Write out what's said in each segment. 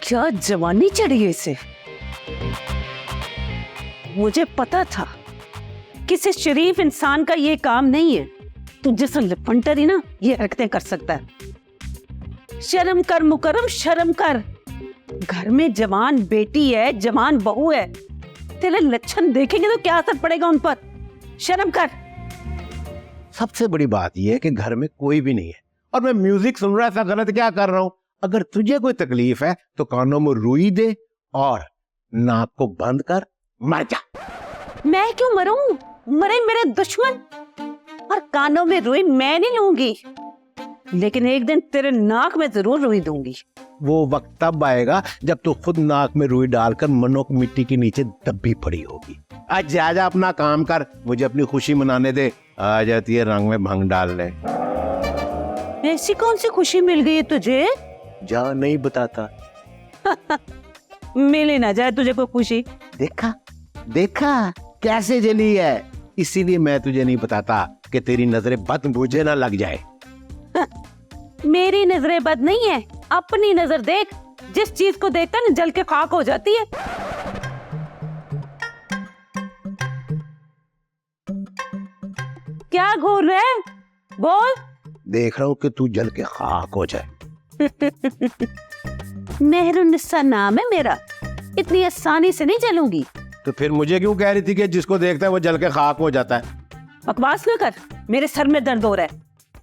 क्या जवानी चढ़ी है इसे। मुझे पता था किसी शरीफ इंसान का ये काम नहीं है। तू जैसा लिपंटर ही ना ये हरकतें कर सकता है। शर्म कर मुकर्रम, शर्म कर। घर में जवान बेटी है, जवान बहू है। तेरे लक्षण देखेंगे तो क्या असर पड़ेगा उन पर। शर्म कर। सबसे बड़ी बात यह है कि घर में कोई भी नहीं है और मैं म्यूजिक सुन रहा, ऐसा गलत क्या कर रहा हूं? अगर तुझे कोई तकलीफ है तो कानों में रुई दे और नाक को बंद कर मर जा। मैं क्यों मरूं? मरे मेरे दुश्मन। और कानों में रुई मैं नहीं लूंगी, लेकिन एक दिन तेरे नाक में जरूर रुई दूंगी। वो वक्त तब आएगा जब तू खुद नाक में रुई डालकर मनोक मिट्टी के नीचे दबी पड़ी होगी। आज जा अपना काम कर, मुझे अपनी खुशी मनाने दे। आ जाती है रंग में भंग डालने। ऐसी कौन सी खुशी मिल गई है तुझे? जा नहीं बताता। मिल ही ना जाए तुझे कोई खुशी। देखा देखा कैसे जली है। इसीलिए मैं तुझे नहीं बताता कि तेरी नजरें बद मुझे ना लग जाए। मेरी नजरें बद नहीं है, अपनी नजर देख। जिस चीज को देखकर जल के खाक हो जाती है। क्या घूर रहे हैं? बोल। देख रहा हूँ कि तू जल के खाक हो जाए। मेहरुन्निसा नाम है मेरा, इतनी आसानी से नहीं जलूंगी। तो फिर मुझे क्यों कह रही थी कि जिसको देखता है वो जल के खाक हो जाता है? बकवास न कर, मेरे सर में दर्द हो रहा है।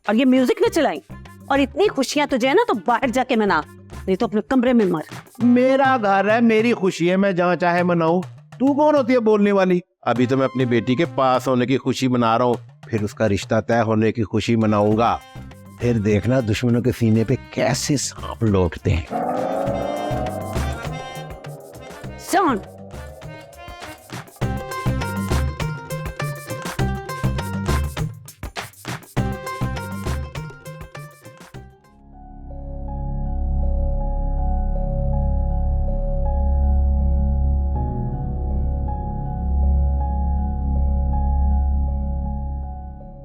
और ये म्यूजिक न चलाई। और इतनी खुशियां तुझे है ना तो बाहर जाके मना, नहीं तो अपने कमरे में मर। मेरा घर है, मेरी खुशी है, मैं जहाँ चाहे मनाऊं। तू कौन होती है बोलने वाली? अभी तो मैं अपनी बेटी के पास होने की खुशी मना रहा हूँ, फिर उसका रिश्ता तय होने की खुशी मनाऊंगा। फिर देखना दुश्मनों के सीने पे कैसे सांप लौटते हैं। सुन,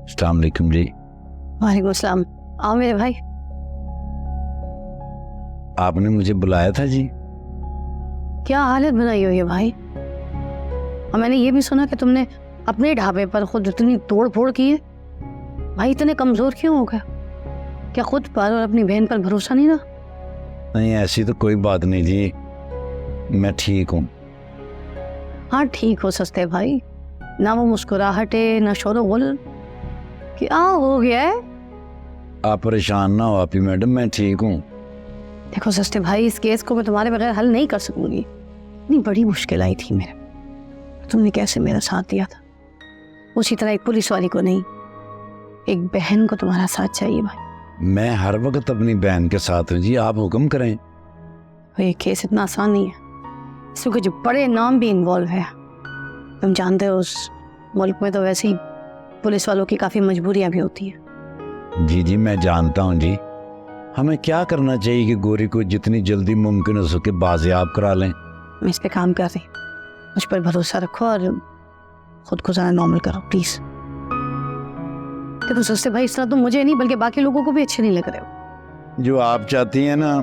अस्सलाम वालेकुम जी। वालेकुम सलाम। आओ मेरे भाई। आपने मुझे बुलाया था जी? क्या हालत बनाई हो ये भाई। और मैंने ये भी सुना कि तुमने अपने ढाबे पर खुद इतनी तोड़ फोड़ की है। भाई इतने कमजोर क्यों हो गया? क्या खुद पर और अपनी बहन पर भरोसा नहीं रहा? नहीं, ऐसी तो कोई बात नहीं जी, मैं ठीक हूँ। हाँ ठीक हो सस्ते भाई, ना वो मुस्कुराहट है ना शोर गुल। क्या हो गया है? आप परेशान ना हो आपी मैडम, मैं ठीक हूँ। देखो सस्ते भाई, इस केस को मैं तुम्हारे बगैर हल नहीं कर सकूंगी। इतनी बड़ी मुश्किल आई थी मेरे, तुमने कैसे मेरा साथ दिया था। उसी तरह एक पुलिस वाली को नहीं, एक बहन को तुम्हारा साथ चाहिए भाई। मैं हर वक्त अपनी बहन के साथ हूँ जी, आप हुक्म करें। ये केस इतना आसान नहीं है, इसमें कुछ बड़े नाम भी इन्वॉल्व है। तुम जानते हो उस मुल्क में तो वैसे ही पुलिस वालों की काफ़ी मजबूरियां भी होती हैं। जी जी मैं जानता हूँ जी। हमें क्या करना चाहिए कि गोरी को जितनी जल्दी मुमकिन हो सके बाजियाब करा लें? मैं इस पे काम कर रही, मुझ पर भरोसा रखो और खुद को ज़रा नॉर्मल करो प्लीज़। देखो सस्ते भाई, इस तरह तो मुझे नहीं बल्कि बाकी लोगों को भी अच्छे नहीं लग रहे हो। जो आप चाहती हैं ना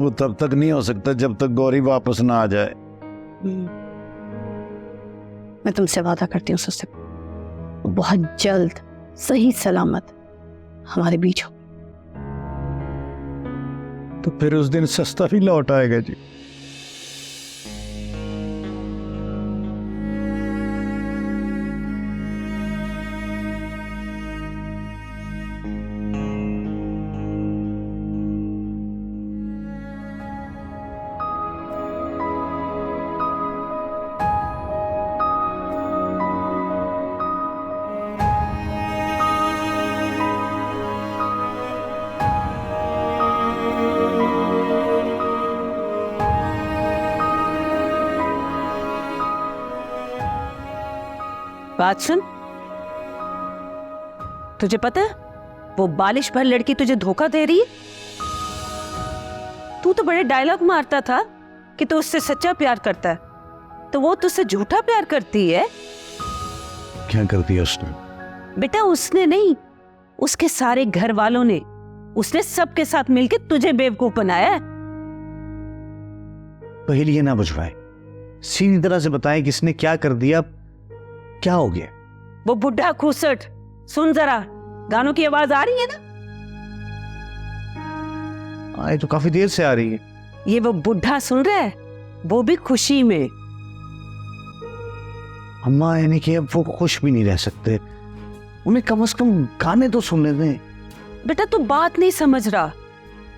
वो तब तक नहीं हो सकता जब तक गौरी वापस ना आ जाए। मैं तुमसे वादा करती हूँ सस्ते, बहुत जल्द सही सलामत हमारे बीच हो। तो फिर उस दिन सस्ता भी लौट आएगा जी। बात सुन, तुझे पता है वो बालिश भर लड़की तुझे धोखा दे रही है। तू तो बड़े डायलॉग मारता था कि तू उससे सच्चा प्यार करता है, तो वो तुझसे झूठा प्यार करती है। क्या करती है उसने? बेटा उसने नहीं, उसके सारे घर वालों ने, उसने सबके साथ मिलकर तुझे बेवकूफ बनाया है। पहेली ना बुझवाए, सीधी तरह से बताएं किसने क्या कर दिया, क्या हो गया। वो बुढ़ा खूसट, सुन जरा, गानों की आवाज आ रही है ना? ये तो काफी देर से आ रही है। ये वो बुढ़ा सुन रहा है, वो भी खुशी में। अम्मा यानी कि अब वो खुश भी नहीं रह सकते, उन्हें कम से कम गाने तो सुनने दें। बेटा तू बात नहीं समझ रहा,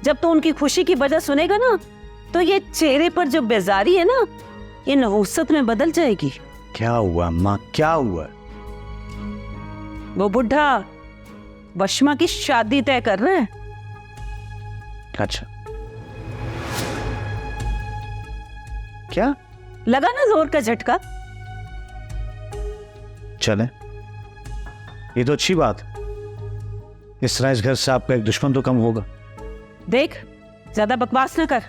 जब तो उनकी खुशी की वजह सुनेगा ना, तो ये चेहरे पर जो बेजारी है ना, ये नहुसत में बदल जाएगी। क्या हुआ अम्मा, क्या हुआ? वो बुढ़ा वशमा की शादी तय कर रहा है। अच्छा, क्या? लगा ना जोर का झटका? चले, ये तो अच्छी बात। इस तरह इस घर से आपका एक दुश्मन तो कम होगा। देख, ज्यादा बकवास ना कर।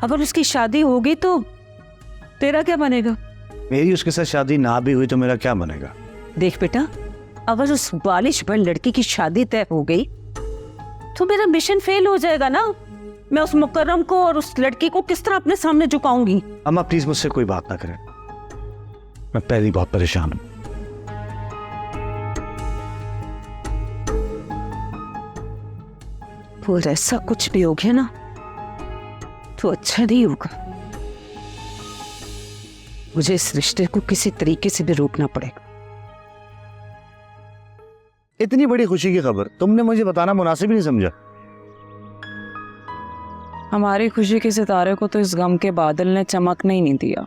अगर उसकी शादी होगी तो तेरा क्या बनेगा? मेरी उसके साथ शादी ना भी हुई तो मेरा क्या बनेगा? देख बेटा, अगर उस बालिश भर लड़की की शादी तय हो गई तो मेरा मिशन फेल हो जाएगा ना। मैं उस मुकर्रम को और उस लड़की को किस तरह अपने सामने झुकाऊंगी? अम्मा प्लीज मुझसे कोई बात ना करें, मैं पहले ही बहुत परेशान हूं। वो ऐसा कुछ भी हो गया ना तो अच्छा नहीं होगा। मुझे इस रिश्ते को किसी तरीके से भी रोकना पड़ेगा। इतनी बड़ी खुशी की खबर तुमने मुझे बताना मुनासिब ही नहीं समझा। हमारी खुशी के सितारे को तो इस गम के बादल ने चमकने ही नहीं दिया।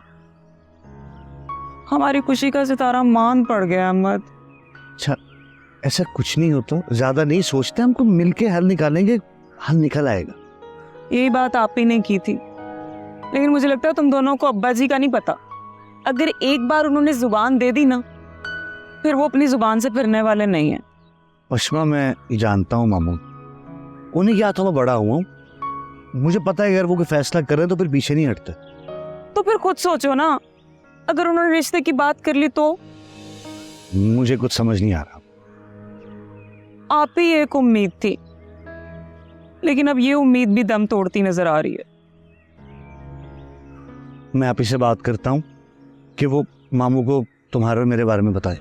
हमारी खुशी का सितारा मान पड़ गया अहमद। अच्छा, ऐसा कुछ नहीं हो तो ज्यादा नहीं सोचते, हमको मिलके हल निकालेंगे, हल निकल आएगा। यही बात आप ही ने की थी, लेकिन मुझे लगता है तुम दोनों को अब्बा जी का नहीं पता। अगर एक बार उन्होंने जुबान दे दी ना, फिर वो अपनी जुबान से फिरने वाले नहीं है। पश्मा मैं जानता हूँ मामू, उन्हीं के हाथों में बड़ा हुआ हूँ, मुझे पता है अगर वो कोई फैसला कर रहे हैं तो फिर पीछे नहीं हटते। तो फिर खुद सोचो ना, अगर उन्होंने रिश्ते की बात कर ली तो? मुझे कुछ समझ नहीं आ रहा। आप ही एक उम्मीद थी, लेकिन अब ये उम्मीद भी दम तोड़ती नजर आ रही है। मैं आप ही से बात करता हूँ कि वो मामू को तुम्हारे और मेरे बारे में बताए,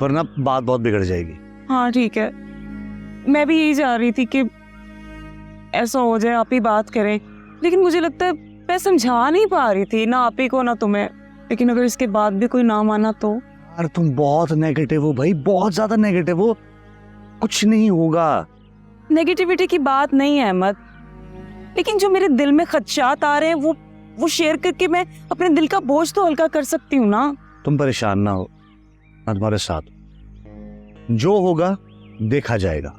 वरना बात बहुत बिगड़ जाएगी। हाँ ठीक है, मैं भी यही चाह रही थी कि ऐसा हो जाए, आप ही बात करें। लेकिन मुझे लगता है मैं समझा नहीं पा रही थी, ना आप ही को ना तुम्हें। लेकिन अगर इसके बाद भी कोई ना माना तो? यार तुम बहुत नेगेटिव हो भाई, बहुत ज्यादा नेगेटिव हो। कुछ नहीं होगा। नेगेटिविटी की बात नहीं है अहमद, लेकिन जो मेरे दिल में खदशात आ रहे हैं वो शेयर करके मैं अपने दिल का बोझ तो हल्का कर सकती हूँ ना। तुम परेशान ना हो, मैं तुम्हारे साथ हूं। जो होगा देखा जाएगा।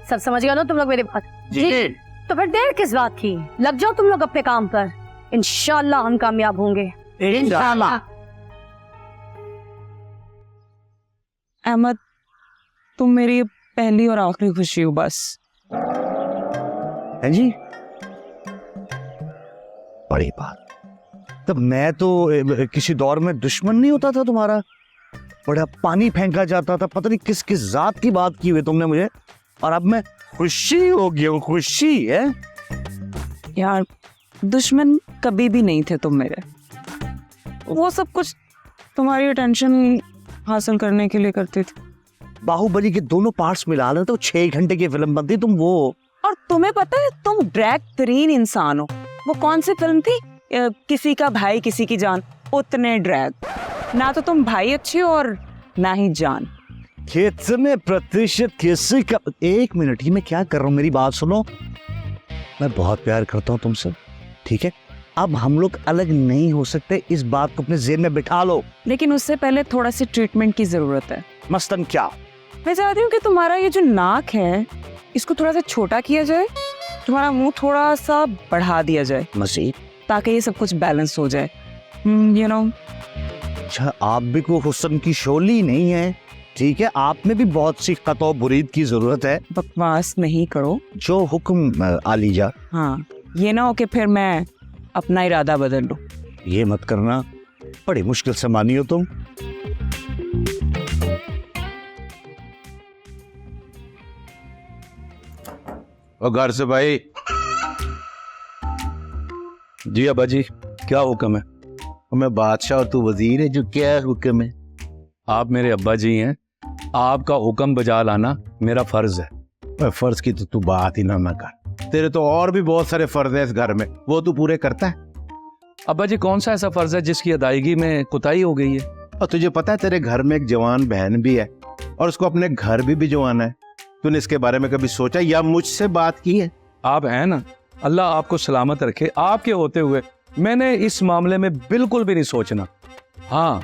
सब समझ गए ना तुम लोग मेरी बात? जी। तो फिर देर किस बात की? लग जाओ तुम लोग अपने काम पर, इंशाल्लाह हम कामयाब होंगे। इंशाल्लाह। अहमद, तुम मेरी पहली और आखिरी खुशी हो बस। हैं जी, बड़ी बात। तब मैं तो किसी दौर में दुश्मन नहीं होता था तुम्हारा, बड़ा पानी फेंका जाता था, पता नहीं किस किस जात की बात की हुई तुमने मुझे, और अब मैं खुशी हो गया हूँ। खुशी है यार, दुश्मन कभी भी नहीं थे तुम मेरे। वो सब कुछ तुम्हारी अटेंशन हासिल करने के लिए करती थी। बाहुबली के दोनों पार्ट्स मिला लें तो 6 घंटे की फिल्म बनती। तुम वो, और तुम्हें पता है तुम ड्रैग तरीन इंसान हो। वो कौन सी फिल्म थी, किसी का भाई किसी की जान, उतने ड्रैग। ना तो तुम भाई अच्छे हो और ना ही जान। कितने प्रतिशत किसी का? 1 मिनट ही, मैं क्या कर रहा हूँ, मेरी बात सुनो। मैं बहुत प्यार करता हूँ तुमसे, ठीक है? अब हम लोग अलग नहीं हो सकते, इस बात को अपने जेहन में बिठा लो। लेकिन उससे पहले थोड़ा सी ट्रीटमेंट की जरूरत है। मस्तन क्या? मैं चाहती हूँ कि तुम्हारा ये जो नाक है इसको थोड़ा सा छोटा किया जाए, तुम्हारा मुंह थोड़ा सा बढ़ा दिया जाए मसीह, ताकि ये सब कुछ बैलेंस हो जाए। यू नो, अच्छा आप भी को हुस्न की शोली नहीं है, ठीक है, आप में भी बहुत सी कतो बुरीद की जरूरत है। बकवास नहीं करो। जो हुक्म आलीजा। हाँ, ये ना हो कि फिर मैं अपना इरादा बदल लूं। ये मत करना, बड़ी मुश्किल से मानी हो तुम। और घर से भाई। जी अब्बा जी, क्या हुक्म है? मैं बादशाह और तू वजीर है, जो क्या हुक्म है? आप मेरे अब्बा जी हैं, आपका हुक्म बजा लाना मेरा फर्ज है। ओए, फर्ज की तो तू बात ही ना कर। तेरे तो और भी बहुत सारे फर्ज है इस घर में, वो तू पूरे करता है? अब्बा जी, कौन सा ऐसा फर्ज है जिसकी अदायगी में कुताही हो गई है? और तुझे पता है तेरे घर में एक जवान बहन भी है और उसको अपने घर भी भिजवाना है। तूने इसके बारे में कभी सोचा या मुझसे बात की है? आप हैं ना, अल्लाह आपको सलामत रखे। आपके होते हुए मैंने इस मामले में बिल्कुल भी नहीं सोचना। हाँ,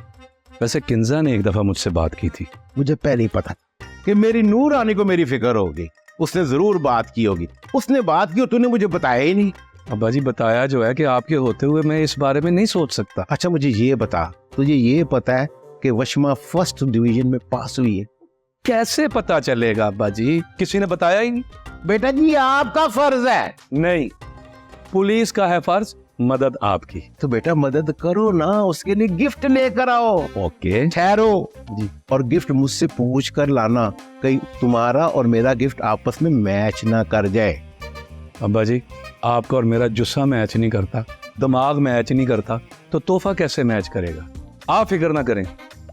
वैसे किंजा ने एक दफा मुझसे बात की थी। मुझे पहले ही पता था कि मेरी नूर रानी को मेरी फिक्र होगी, उसने जरूर बात की होगी। उसने बात की और तूने मुझे बताया ही नहीं। अब्बा जी, बताया जो है कि आपके होते हुए मैं इस बारे में नहीं सोच सकता। अच्छा मुझे ये बता, तुझे ये पता है कि वशमा फर्स्ट डिवीजन में पास हुई है? कैसे पता चलेगा अब्बा जी, किसी ने बताया ही नहीं। बेटा जी, आपका फर्ज है। नहीं, पुलिस का है फर्ज, मदद आपकी। तो बेटा मदद करो ना, उसके लिए गिफ्ट लेकर आओ। ओके ठहरो जी। और गिफ्ट मुझसे पूछ कर लाना, कहीं तुम्हारा और मेरा गिफ्ट आपस में मैच ना कर जाए। अब्बा जी, आपका और मेरा जुस्सा मैच नहीं करता, दिमाग मैच नहीं करता, तो तोहफा कैसे मैच करेगा? आप फिक्र ना करें,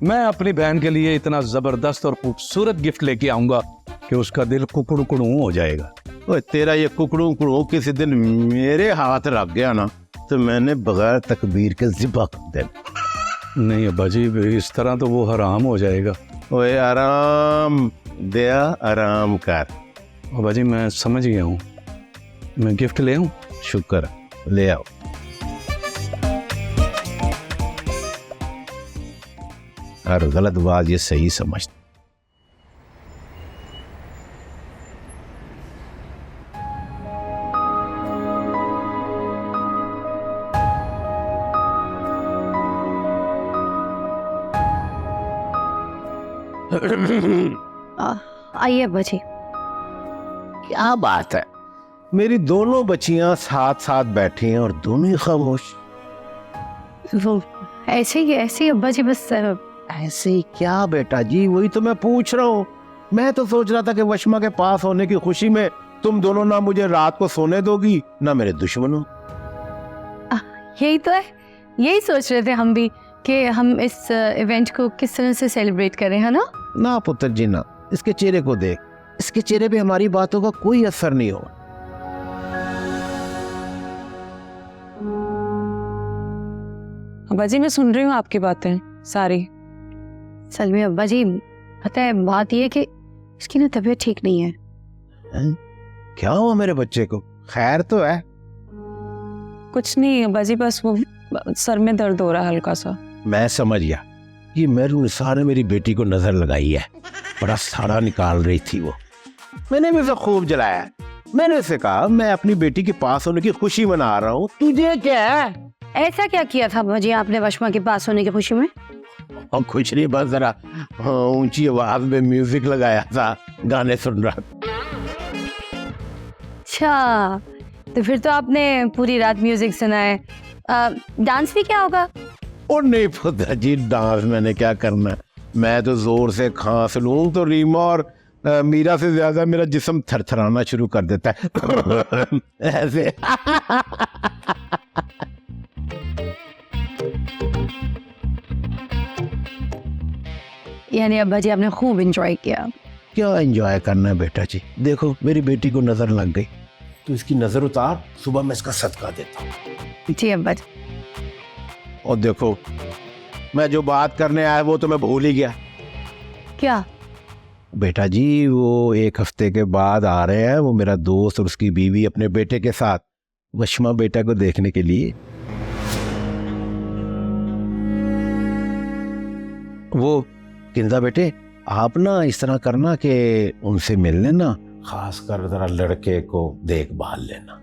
मैं अपनी बहन के लिए इतना जबरदस्त और खूबसूरत गिफ्ट लेके आऊंगा कि उसका दिल कुकड़ू हो जाएगा। ओए, तेरा ये कुकड़ू किसी दिन मेरे हाथ रख गया ना, तो मैंने बगैर तकबीर के ज़िबा कर देना। नहीं अब्बा जी, इस तरह तो वो हराम हो जाएगा। ओए, आराम दया, आराम कर। अब्बा जी, मैं समझ गया हूँ, मैं गिफ्ट ले आऊं? शुक्र, ले आओ। हर गलत बात ये सही समझ। आइए अब्बा जी। क्या बात है, मेरी दोनों बच्चियां साथ साथ बैठी हैं और दोनों ही खामोश। वो ऐसे ही अब्बा जी, बस ऐसे ही क्या बेटा जी, वही तो मैं पूछ रहा हूँ। मैं तो सोच रहा था कि वशमा के पास होने की खुशी में तुम दोनों ना मुझे रात को सोने दोगी ना मेरे दुश्मनों। यही तो है, यही सोच रहे थे हम भी कि हम इस इवेंट को किस तरह से सेलिब्रेट करें, है ना? ना पुत्र जी ना, इसके चेहरे को देख, इसके चेहरे पे हमारी बातों का कोई असर नहीं हो। अब्बा जी, मैं सुन रही हूँ आपकी बातें सारी। सच में अब्बा जी, पता है बात ये कि इसकी ना तबीयत ठीक नहीं है। क्या हुआ मेरे बच्चे को? खैर तो है? कुछ नहीं अब्बा जी, बस वो सर में दर्द हो रहा है हल्का सा। मैं समझ गया, ये मेरू निसार ने मेरी बेटी को नजर लगाई है, बड़ा साड़ा निकाल रही थी वो। मैंने भी उसे खूब जलाया। मैंने उसे कहा मैं अपनी बेटी के पास होने की खुशी मना रहा हूँ, तुझे क्या है? ऐसा क्या किया था अब्बा जी आपने वशमा के पास होने की खुशी में? और कुछ नहीं, बस जरा ऊंची आवाज में म्यूजिक लगाया था, गाने सुन रहा था। अच्छा, तो फिर तो आपने पूरी रात म्यूजिक सुना है। डांस भी क्या होगा? और नहीं पता जी, डांस मैंने क्या करना है। मैं तो जोर से खांस लूं तो रीमा और मीरा से ज्यादा मेरा जिस्म थरथराना शुरू कर देता है। ऐसे। यानी अब्बा जी आपने खूब एंजॉय किया। क्या एंजॉय करना है बेटा जी, देखो मेरी बेटी को नजर लग गई तो इसकी नजर उतार, सुबह मैं इसका सदका देता हूँ। जी अब्बा जी। और देखो, मैं जो बात करने आया वो तो मैं भूल ही गया। क्या? बेटा जी, वो 1 हफ्ते के बाद आ रहे हैं, वो मेरा दोस्त और उसकी बीवी अपने बेटे के साथ वशमा बेटा को देखने के लिए। वो किंदा बेटे, आप ना इस तरह करना कि उनसे मिल लेना, खासकर जरा लड़के को देखभाल लेना।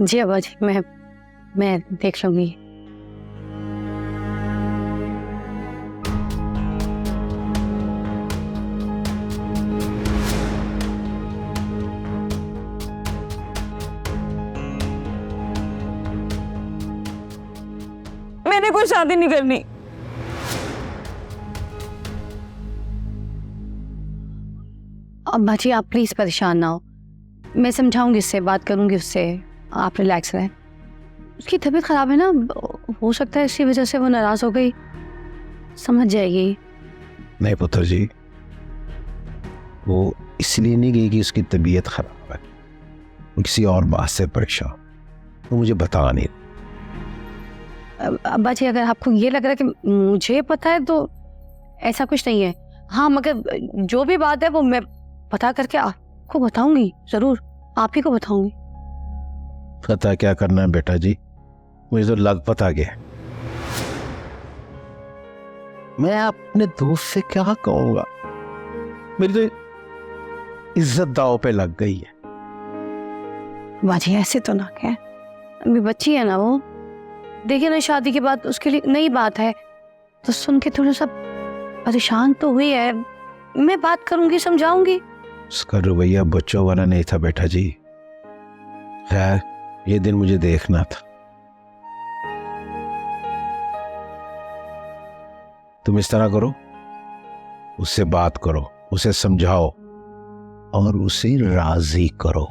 जी अब्बा जी, मैं देख लूंगी। मैंने कोई शादी नहीं करनी। अब्बा जी आप प्लीज परेशान ना हो, मैं समझाऊंगी उससे, बात करूंगी उससे, आप रिलैक्स रहें। उसकी तबीयत खराब है ना, हो सकता है इसी वजह से वो नाराज हो गई, समझ जाएगी। नहीं पुत्र जी, वो इसलिए नहीं गई कि उसकी तबीयत खराब है, वो किसी और बात से परेशान, वो मुझे बता नहीं। अब्बा जी अगर आपको ये लग रहा है कि मुझे पता है तो ऐसा कुछ नहीं है। हाँ मगर जो भी बात है वो मैं पता करके आपको बताऊंगी, जरूर आप ही को बताऊंगी। पता क्या करना है बेटा जी, मुझे तो लग पता गया। मैं अपने दोस्त से क्या कहूंगा, मेरी तो इज्जत दांव पे लग गई है। बाजी ऐसे तो ना कह, अभी बच्ची है ना वो, देखिए ना शादी के बाद उसके लिए नई बात है, तो सुन के थोड़ा सा परेशान तो हुई है। मैं बात करूंगी, समझाऊंगी। उसका रवैया बच्चों वाला नहीं था बेटा जी। खैर ये दिन मुझे देखना था। तुम इस तरह करो, उससे बात करो, उसे समझाओ और उसे राजी करो।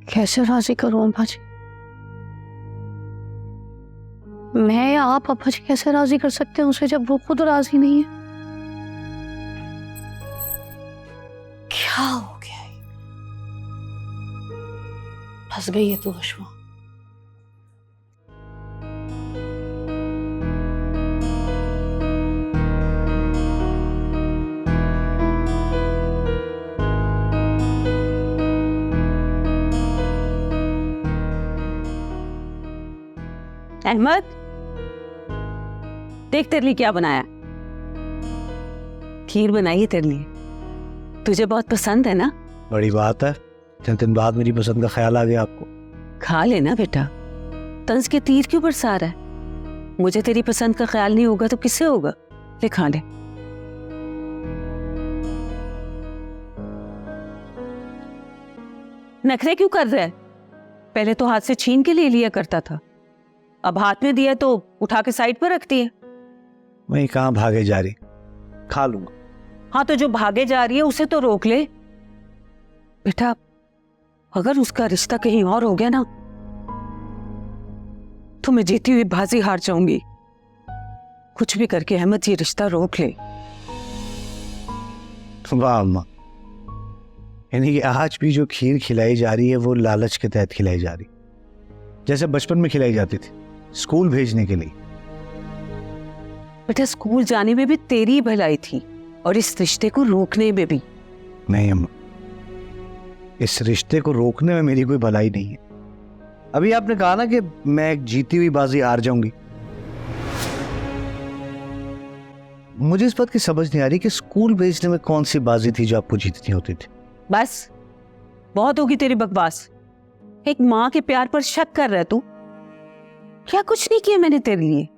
कैसे राजी करूं अब्बा जी? मैं या आप अब्बा जी कैसे राजी कर सकते हैं उसे जब वो खुद राजी नहीं है? क्या हो गया? फंस गई है तू हशमा। अहमद, देख तेरे लिए क्या बनाया। खीर बनाई है तेरे लिए, तुझे बहुत पसंद है ना। बड़ी बात है, इतने दिन बाद मेरी पसंद का ख्याल आ गया आपको। खा लेना बेटा, तंज के तीर क्यों बरसा रहा है। मुझे तेरी पसंद का ख्याल नहीं होगा तो किससे होगा। ले खा ले। नखरे क्यों कर रहा है? पहले तो हाथ से छीन के ले लिया करता था, अब हाथ में दिया तो उठा के साइड पर रखती है। मैं कहाँ भागे जा रही, खा लूंगा। हाँ तो जो भागे जा रही है उसे तो रोक ले बेटा। अगर उसका रिश्ता कहीं और हो गया ना तो मैं जीती हुई बाजी हार जाऊंगी। कुछ भी करके अहमद ये रिश्ता रोक ले। वाह अम्मा, यानी कि आज भी जो खीर खिलाई जा रही है वो लालच के तहत खिलाई जा रही, जैसे बचपन में खिलाई जाती थी स्कूल भेजने के लिए। बेटा स्कूल जाने में भी तेरी भलाई थी और इस रिश्ते को रोकने में भी। नहीं अम्मा, इस रिश्ते को रोकने में मेरी कोई भलाई नहीं है। अभी आपने कहा ना कि मैं एक जीती हुई बाजी हार जाऊंगी। मुझे इस बात की समझ नहीं आ रही कि स्कूल भेजने में कौन सी बाजी थी जो आपको जीतनी होती थी। बस बहुत होगी तेरी बकवास। एक माँ के प्यार पर शक कर रहा है तू। क्या कुछ नहीं किया मैंने तेरे लिए।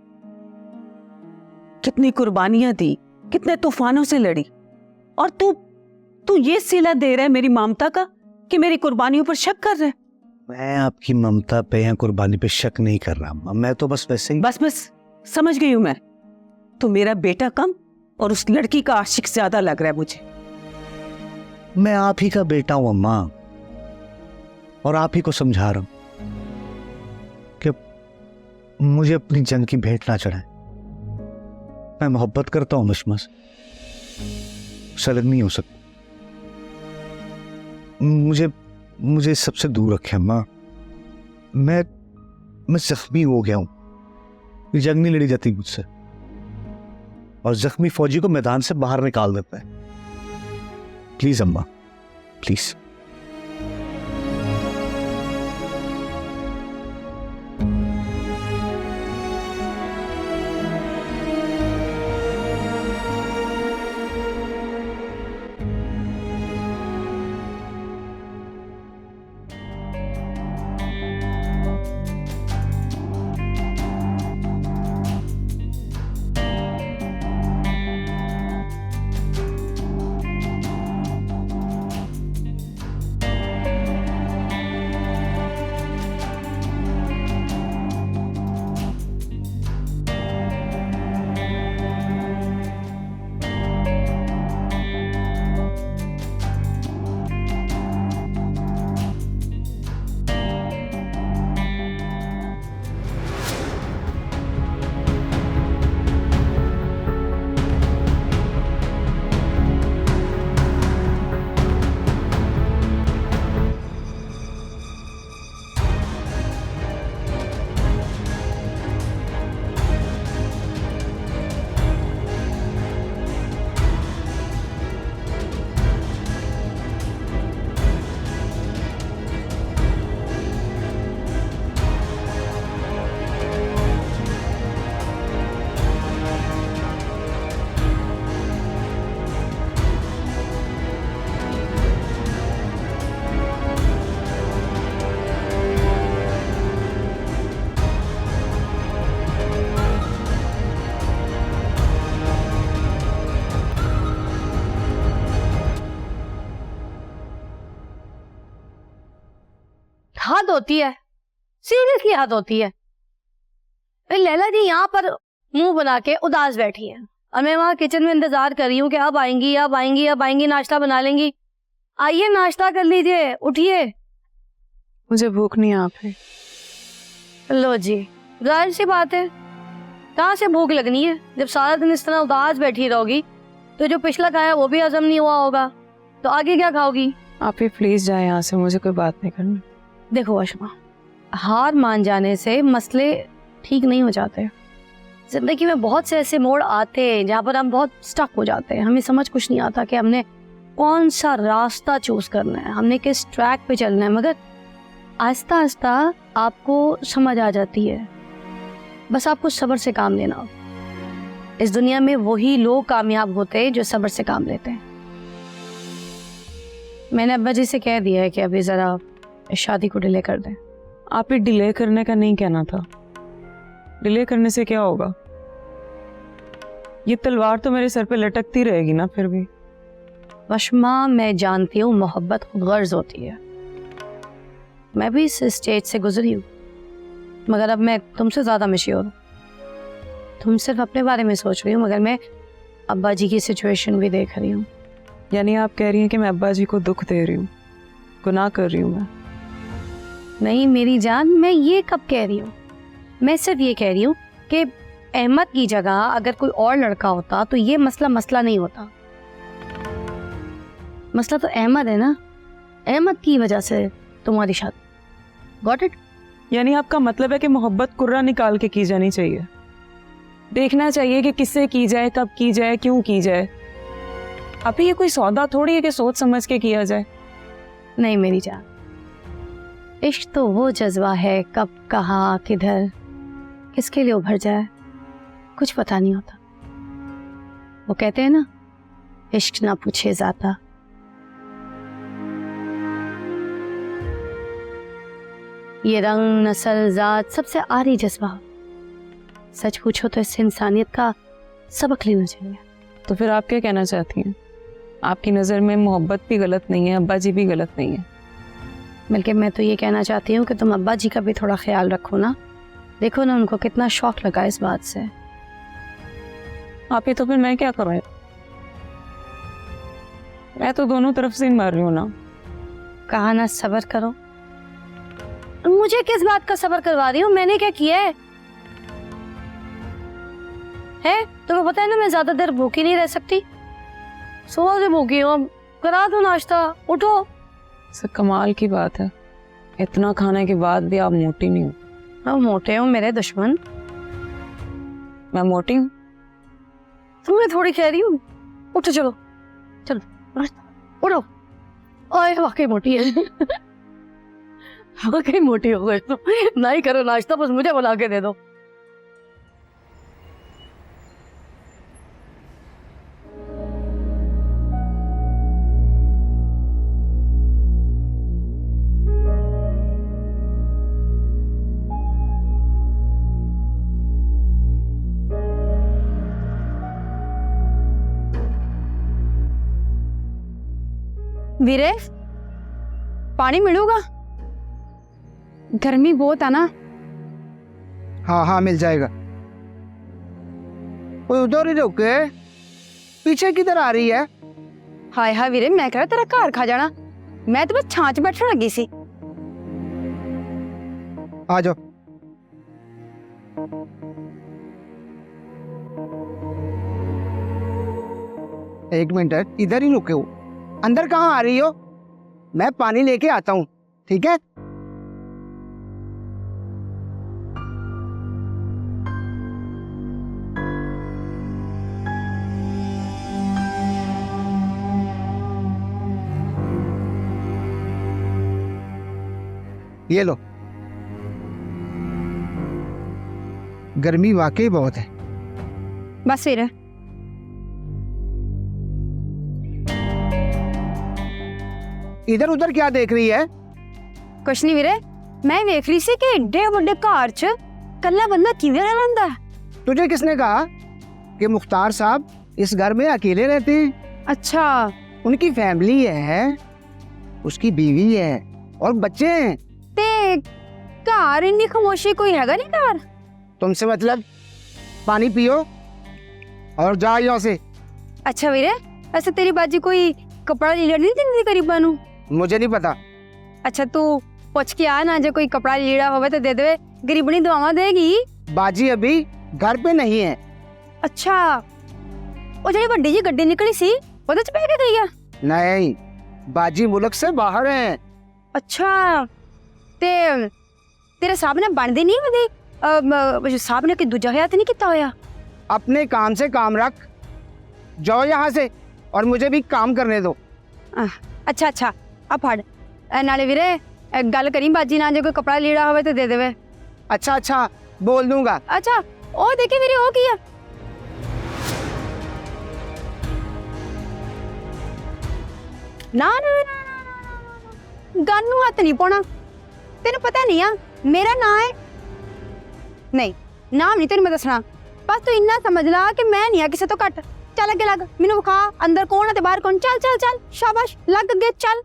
कितनी कुर्बानियां दी, कितने तूफानों से लड़ी, और तू ये सिला दे रहा है मेरी ममता का कि मेरी कुर्बानियों पर शक कर रहा है। मैं आपकी ममता पे या कुर्बानी पे शक नहीं कर रहा अम्मा, मैं तो बस वैसे ही। बस समझ गई हूं मैं। तो मेरा बेटा कम और उस लड़की का आशिक ज्यादा लग रहा है मुझे। मैं आप ही का बेटा हूं अम्मा, और आप ही को समझा रहा हूं कि मुझे अपनी जंग की भेंट ना चढ़ाए। मैं मोहब्बत करता हूं मुश्मा से, उससे अलग नहीं हो सकता। मुझे सबसे दूर रखे अम्मा। मैं जख्मी हो गया हूं, ये जंग नहीं लड़ी जाती मुझसे, और जख्मी फौजी को मैदान से बाहर निकाल देता है। प्लीज अम्मा, प्लीज। हद होती है, सीरियसली हद होती है। लैला जी यहाँ पर मुंह बना के उदास बैठी है और मैं वहाँ किचन में इंतजार कर रही हूँ कि अब आएंगी अब आएंगी अब आएंगी, नाश्ता बना लेंगी। आइए नाश्ता कर लीजिए, उठिए। मुझे भूख नहीं है आप है। लो जी, जाहिर सी बात है, कहाँ से भूख लगनी है जब सारा दिन इस तरह उदास बैठी रहोगी? तो जो पिछला खाया वो भी हजम नहीं हुआ होगा, तो आगे क्या खाओगी? आप ही प्लीज जाए यहाँ से, मुझे कोई बात नहीं करनी। देखो अशमा, हार मान जाने से मसले ठीक नहीं हो जाते। जिंदगी में बहुत से ऐसे मोड़ आते हैं जहाँ पर हम बहुत स्टक हो जाते हैं, हमें समझ कुछ नहीं आता कि हमने कौन सा रास्ता चूज करना है, हमने किस ट्रैक पे चलना है। मगर आहिस्ता आहिस्ता आपको समझ आ जाती है, बस आपको सब्र से काम लेना हो। इस दुनिया में वही लोग कामयाब होते हैं जो सब्र से काम लेते हैं। मैंने अब्बा जी से कह दिया है कि अभी जरा इस शादी को डिले कर दें। आप ही डिले करने का नहीं कहना था। डिले करने से क्या होगा? ये तलवार तो मेरे सर पे लटकती रहेगी ना फिर भी। वशमा, मैं जानती हूँ मोहब्बत गर्ज होती है, मैं भी इस स्टेज से गुजरी हूँ, मगर अब मैं तुमसे ज्यादा मैच्योर हूँ। तुम सिर्फ अपने बारे में सोच रही हो, मगर मैं अब्बा जी की सिचुएशन भी देख रही हूँ। यानी आप कह रही हैं कि मैं अब्बा जी को दुख दे रही हूँ, गुनाह कर रही हूँ मैं? नहीं मेरी जान, मैं ये कब कह रही हूँ? मैं सिर्फ ये कह रही हूँ कि अहमद की जगह अगर कोई और लड़का होता तो ये मसला नहीं होता। मसला तो अहमद है ना, अहमद की वजह से तुम्हारी शादी। Got it? यानी आपका मतलब है कि मोहब्बत कुर्रा निकाल के की जानी चाहिए, देखना चाहिए कि किससे की जाए, कब की जाए, क्यों की जाए। आप ये कोई सौदा थोड़ी है कि सोच समझ के किया जाए। नहीं मेरी जान, इश्क तो वो जज्बा है, कब कहाँ किधर किसके लिए उभर जाए कुछ पता नहीं होता। वो कहते हैं ना, इश्क ना पूछे जाता। ये रंग नस्ल जात सबसे आरी जज्बा हो। सच पूछो तो इससे इंसानियत का सबक लेना चाहिए। तो फिर आप क्या कहना चाहती हैं? आपकी नज़र में मोहब्बत भी गलत नहीं है, अब्बा जी भी गलत नहीं है? बल्कि मैं तो ये कहना चाहती हूँ कि तुम अब्बा जी का भी थोड़ा ख्याल रखो ना। देखो ना उनको कितना शौक लगा इस बात से। आप ही तो फिर मैं क्या करूँ? मैं तो दोनों तरफ से मर रही हूँ ना। कहा ना सब्र करो। मुझे किस बात का सब्र करवा रही हूँ? मैंने क्या किया है? तुम्हें पता है ना मैं ज्यादा देर भूखी नहीं रह सकती। सुबह से भूखी हूँ, करा दो नाश्ता, उठो। सर कमाल की बात है, इतना खाने के बाद भी आप मोटी नहीं हो। मैं मोटे हूँ मेरे दुश्मन। मैं मोटी हूँ? तुम्हें थोड़ी कह रही हूँ। उठो, चलो चलो उठो। ओए वाकई मोटी है। वाकई मोटी हो गए तुम। ना ही करो नाश्ता, बस मुझे बना के दे दो। वीरे, पानी मिलूगा? गर्मी बहुत है ना। हाँ मिल जाएगा। ओए उधर ही रुके, पीछे किधर आ रही है? हाय हाय वीरे, मैं कह रहा तेरा घर खा जाना। मैं तो बस छांच बैठने लगी सी। आ जाओ। एक मिनट, इधर ही रुके हो। अंदर कहाँ आ रही हो? मैं पानी लेके आता हूँ, ठीक है? ये लो। गर्मी वाकई बहुत है। बस वीरे, इधर उधर क्या देख रही है? कुछ नहीं वीरे, मैं देख रही सी कि एडे बड़े घर च कल्ला बंदा किवें रहंदा है। तुझे किसने कहा कि मुख्तार साहब इस घर में अकेले रहते हैं? अच्छा, उनकी फैमिली है, उसकी बीवी है और बच्चे हैं। ते घर इन्नी खामोशी कोई हैगा नहीं घर? तुमसे मतलब? पानी पियो और जाओ यहाँ से। अच्छा वीरे, ऐसे तेरी बाजी कोई कपड़ा लीड़ा नहीं दिंदी गरीबां नू? मुझे नहीं पता। अच्छा तू पुछ के आ ना, जो कोई कपड़ा लीड़ा होवे तो दे देवे, गरीबनी दुआवां देगी। बाजी अभी घर पे नहीं है। अच्छा, ਉਹ ਜਿਹੜੀ ਵੱਡੀ ਜੀ ਗੱਡੀ ਨਿਕਲੀ ਸੀ ਉਹਦੇ ਚ ਬਹਿ ਕੇ ਗਈ ਆ? नहीं, बाजी मुल्क से बाहर है। ਅੱਛਾ ਤੇ ਤੇਰੇ ਸਾਹਬ ਨੇ ਬਣਦੀ ਨਹੀਂ ਉਹਦੀ ਸਾਹਬ ਨੇ ਕਿ ਦੂਜਾ ਹਯਾਤ ਨਹੀਂ ਕੀਤਾ ਹੋਇਆ? अपने काम से काम रख, जाओ यहाँ से और मुझे भी काम करने दो। ਅੱਛਾ ਅੱਛਾ ਆ ਫੜ ਨਾਲੇ ਵੀਰੇ ਗੱਲ ਕਰੀ ਬਾਜੀ ਨਾਲ, ਜੇ ਕੋਈ ਕਪੜਾ ਲੀੜਾ ਹੋਵੇ ਤੇ ਦੇ ਦੇਵੇ। अच्छा अच्छा बोल दूंगा। ਅੱਛਾ ਉਹ ਦੇਖੀ ਵੀਰੇ ਉਹ ਕੀ ਆ? ਨਾ ਨਾ ਗਨ ਨੂੰ ਹੱਥ ਨਹੀਂ ਪਾਉਣਾ, ਤੈਨੂੰ ਪਤਾ ਨਹੀਂ ਆ ਮੇਰਾ ਨਾਂ ਹੈ। ਨਹੀਂ ਨਾਮ ਨਹੀਂ ਤੈਨੂੰ ਮੈਂ ਦੱਸਣਾ, ਬਸ ਤੂੰ ਇੰਨਾ ਸਮਝ ਲਾ ਕਿ ਮੈਂ ਨਹੀਂ ਆ ਕਿਸੇ ਤੋਂ ਘੱਟ। ਚੱਲ ਅੱਗੇ ਲੱਗ, ਮੈਨੂੰ ਵਿਖਾ ਅੰਦਰ ਕੌਣ ਹੈ ਤੇ ਬਾਹਰ ਕੌਣ। ਚੱਲ ਚੱਲ ਚੱਲ ਸ਼ਾਬਾਸ਼, ਲੱਗ ਅੱਗੇ ਚੱਲ।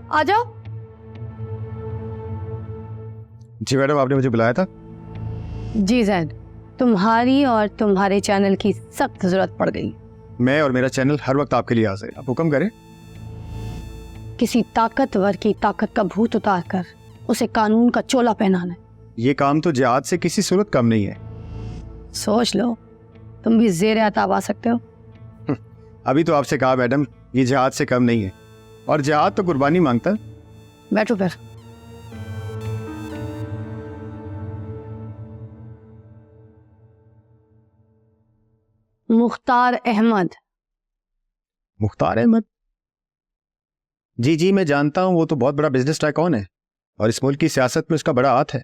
आ जाओ। जी मैडम, आपने मुझे बुलाया था? जी जैद, तुम्हारी और तुम्हारे चैनल की सख्त जरूरत पड़ गई। मैं और मेरा चैनल हर वक्त आपके लिए हाजिर है, आप हुक्म करें। किसी ताकतवर की ताकत का भूत उतार कर उसे कानून का चोला पहनाना है। ये काम तो जिहाद से किसी सूरत कम नहीं है। सोच लो, तुम भी ज़ेर अताब आ सकते हो। अभी तो आपसे कहा मैडम, ये जिहाद से कम नहीं है, और जिहाद तो कुर्बानी मांगता है। बैठो फिर। मुख्तार अहमद। मुख्तार अहमद? जी जी मैं जानता हूँ, वो तो बहुत बड़ा बिजनेस टाइकॉन है और इस मुल्क की सियासत में उसका बड़ा हाथ है।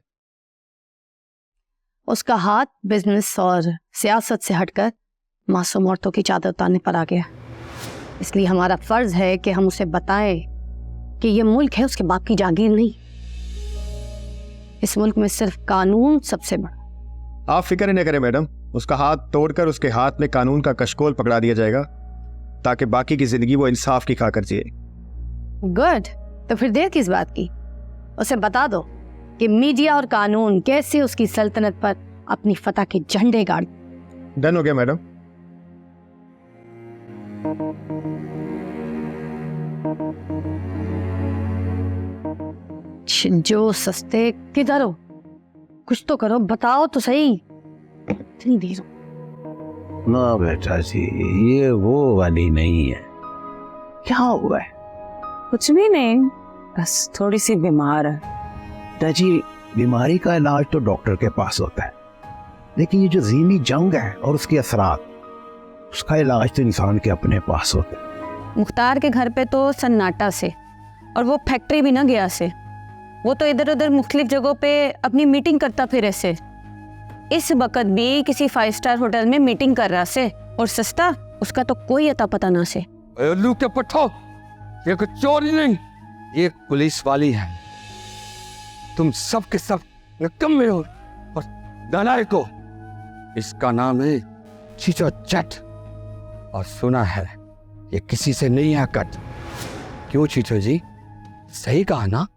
उसका हाथ बिजनेस और सियासत से हटकर मासूम औरतों की चादर उतारने पर आ गया। इसलिए हमारा फर्ज है कि हम उसे बताएं कि ये मुल्क है उसके बाप की जागीर नहीं। इस मुल्क में सिर्फ कानून सबसे बड़ा। आप फिक्र न करें मैडम, उसका हाथ तोड़कर उसके हाथ में कानून का कशकोल पकड़ा दिया जाएगा ताकि बाकी की जिंदगी वो इंसाफ की खा कर जिए। गुड, तो फिर देर किस बात की? उसे बता दो कि मीडिया और कानून कैसे उसकी सल्तनत पर अपनी फतह के झंडे गाड़। डन हो गया मैडम। जो सस्ते, किधर हो? कुछ तो करो, बताओ तो सही। इतनी देर हो। ना बेटा जी, ये वो वाली नहीं है। क्या हुआ है? कुछ भी नहीं, बस थोड़ी सी बीमार है। बेटा जी, बीमारी का इलाज तो डॉक्टर के पास होता है, लेकिन ये जो ज़हनी जंग है और उसके असरात, उसका इलाज तो इंसान के अपने पास होता है। मुख्तार के घर पे तो सन्नाटा से, और वो फैक्ट्री भी ना गया से। वो तो इधर उधर मुख्तलिफ जगहों पे अपनी मीटिंग करता फिर ऐसे। इस वक्त भी किसी 5 स्टार होटल में मीटिंग कर रहा से, और सस्ता उसका तो कोई अता पता ना से। उल्लू के पट्टो, ये कोई चोरी नहीं, ये पुलिस वाली है। तुम सब के सब निकम्मे हो और नालायक हो। इसका नाम है चीचो चट, और सुना है ये किसी से नहीं हकत। क्यों चीचो जी, सही कहा ना?